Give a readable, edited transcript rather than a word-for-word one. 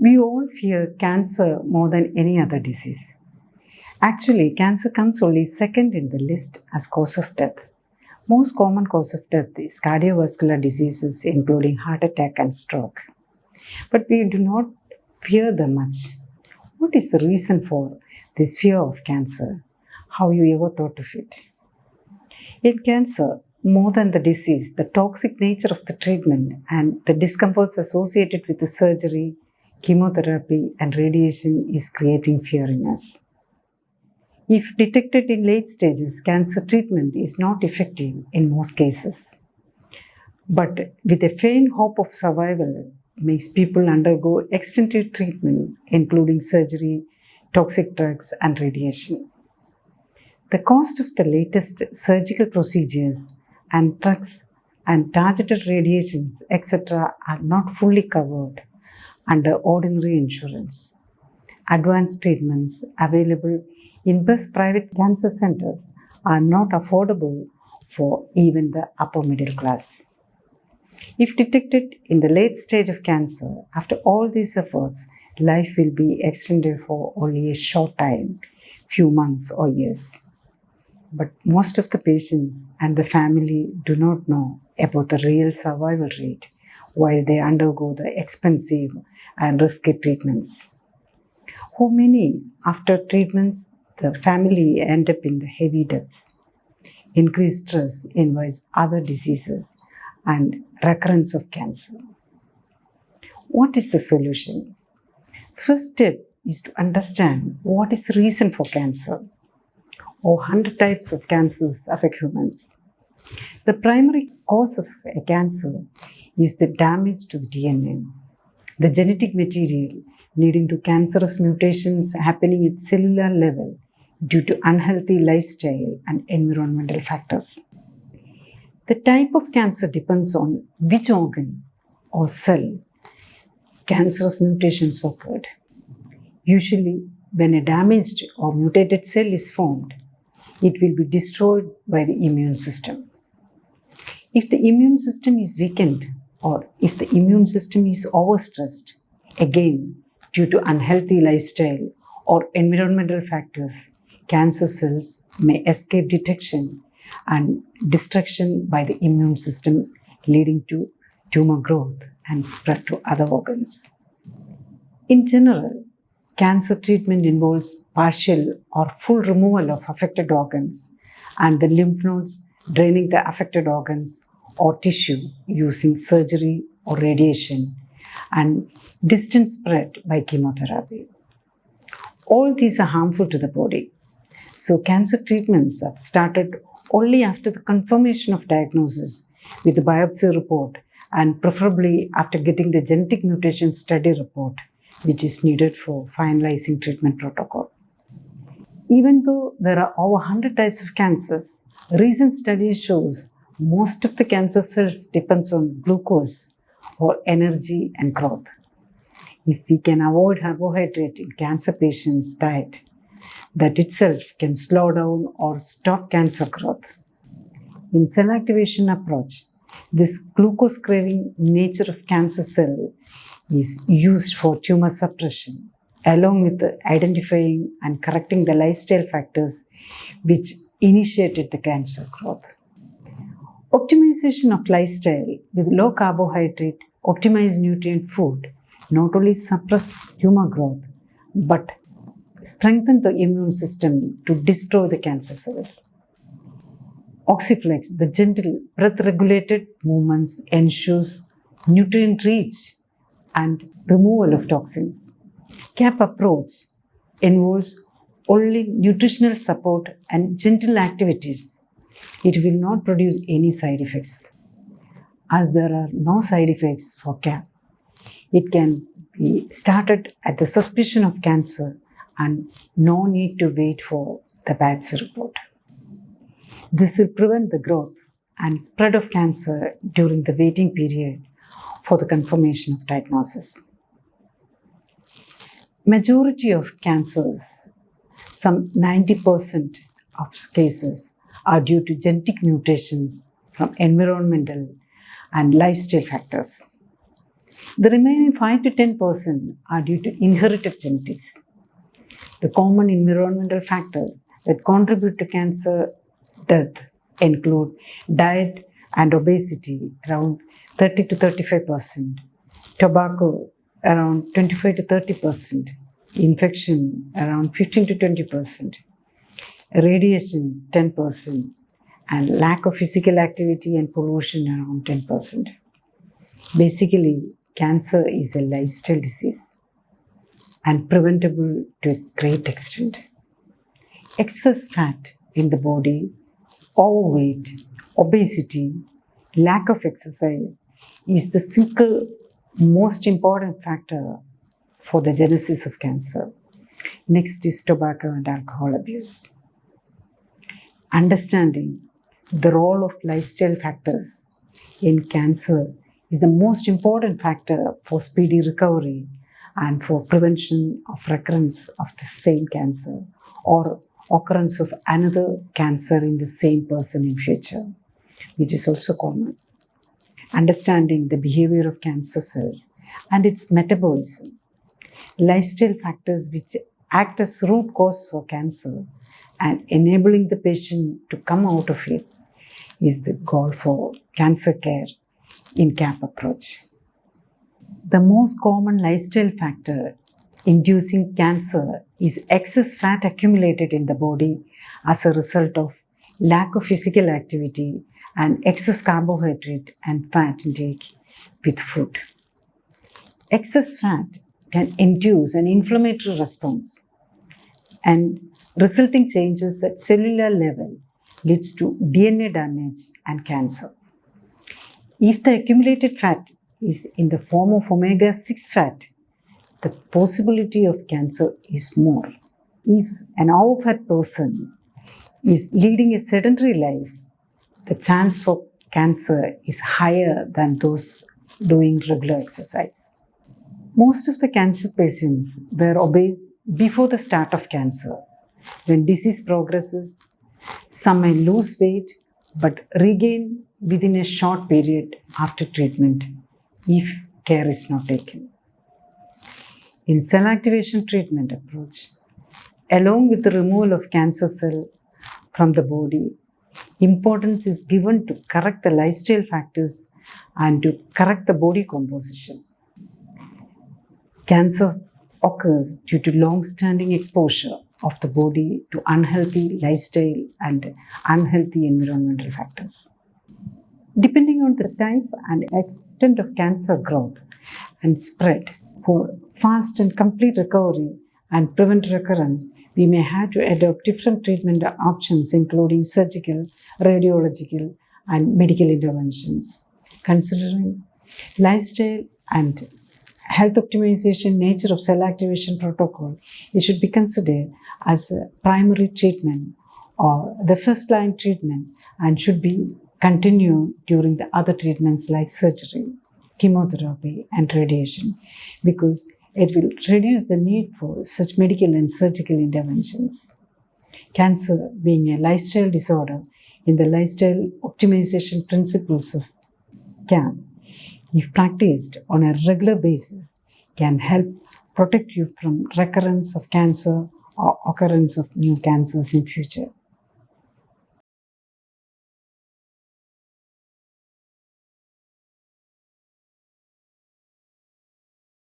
We all fear cancer more than any other disease. Actually, cancer comes only second in the list as cause of death. Most common cause of death is cardiovascular diseases including heart attack and stroke. But we do not fear them much. What is the reason for this fear of cancer? How you ever thought of it? In cancer, more than the disease, the toxic nature of the treatment and the discomforts associated with the surgery, chemotherapy, and radiation is creating fear in us. If detected in late stages, cancer treatment is not effective in most cases. But with a faint hope of survival, makes people undergo extensive treatments, including surgery, toxic drugs, and radiation. The cost of the latest surgical procedures and drugs and targeted radiations, etc., are not fully covered under ordinary insurance. Advanced treatments available in best private cancer centers are not affordable for even the upper middle class. If detected in the late stage of cancer, after all these efforts, life will be extended for only a short time, few months or years. But most of the patients and the family do not know about the real survival rate while they undergo the expensive and risky treatments. For many, after treatments, the family end up in the heavy debts. Increased stress invites other diseases and recurrence of cancer. What is the solution? First step is to understand what is the reason for cancer. 100 types of cancers affect humans. The primary cause of a cancer is the damage to the DNA, the genetic material leading to cancerous mutations happening at cellular level due to unhealthy lifestyle and environmental factors. The type of cancer depends on which organ or cell cancerous mutations occurred. Usually, when a damaged or mutated cell is formed, it will be destroyed by the immune system. If the immune system is weakened or if the immune system is overstressed, again, due to unhealthy lifestyle or environmental factors, cancer cells may escape detection and destruction by the immune system, leading to tumor growth and spread to other organs. In general, cancer treatment involves partial or full removal of affected organs and the lymph nodes draining the affected organs or tissue using surgery or radiation and distant spread by chemotherapy. All these are harmful to the body. So cancer treatments are started only after the confirmation of diagnosis with the biopsy report and preferably after getting the genetic mutation study report, which is needed for finalizing treatment protocol. Even though there are over 100 types of cancers, recent studies shows most of the cancer cells depends on glucose for energy and growth. If we can avoid carbohydrate in cancer patients' diet, that itself can slow down or stop cancer growth. In cell activation approach, this glucose craving nature of cancer cell is used for tumor suppression, along with identifying and correcting the lifestyle factors which initiated the cancer growth. Optimization of lifestyle with low carbohydrate, optimized nutrient food not only suppress tumor growth, but strengthen the immune system to destroy the cancer cells. Oxyflex, the gentle breath-regulated movements ensures nutrient reach and removal of toxins. CAP approach involves only nutritional support and gentle activities. It will not produce any side effects. As there are no side effects for CAP, it can be started at the suspicion of cancer and no need to wait for the biopsy report. This will prevent the growth and spread of cancer during the waiting period for the confirmation of diagnosis. Majority of cancers, some 90% of cases, are due to genetic mutations from environmental and lifestyle factors. The remaining 5 to 10% are due to inherited genetics. The common environmental factors that contribute to cancer death include diet and obesity around 30 to 35%, tobacco around 25 to 30%, infection around 15 to 20%, radiation 10%, and lack of physical activity and pollution around 10%. Basically, cancer is a lifestyle disease and preventable to a great extent. Excess fat in the body, overweight, obesity, lack of exercise is the single most important factor for the genesis of cancer. Next is tobacco and alcohol abuse. Understanding the role of lifestyle factors in cancer is the most important factor for speedy recovery and for prevention of recurrence of the same cancer or occurrence of another cancer in the same person in future, which is also common. Understanding the behavior of cancer cells and its metabolism, lifestyle factors which act as root cause for cancer and enabling the patient to come out of it is the goal for cancer care in CAP approach. The most common lifestyle factor inducing cancer is excess fat accumulated in the body as a result of lack of physical activity and excess carbohydrate and fat intake with food. Excess fat can induce an inflammatory response and resulting changes at cellular level leads to DNA damage and cancer. If the accumulated fat is in the form of omega-6 fat, the possibility of cancer is more. If an overfat person is leading a sedentary life, the chance for cancer is higher than those doing regular exercise. Most of the cancer patients were obese before the start of cancer. When disease progresses, some may lose weight but regain within a short period after treatment if care is not taken. In cell activation treatment approach, along with the removal of cancer cells from the body, importance is given to correct the lifestyle factors and to correct the body composition. Cancer occurs due to long-standing exposure of the body to unhealthy lifestyle and unhealthy environmental factors. Depending on the type and extent of cancer growth and spread, for fast and complete recovery and prevent recurrence, we may have to adopt different treatment options including surgical, radiological, and medical interventions. Considering lifestyle and health optimization nature of cell activation protocol, it should be considered as a primary treatment or the first line treatment and should be continued during the other treatments like surgery, chemotherapy, and radiation because it will reduce the need for such medical and surgical interventions. Cancer being a lifestyle disorder in the lifestyle optimization principles of CAP, if practiced on a regular basis, can help protect you from recurrence of cancer or occurrence of new cancers in future.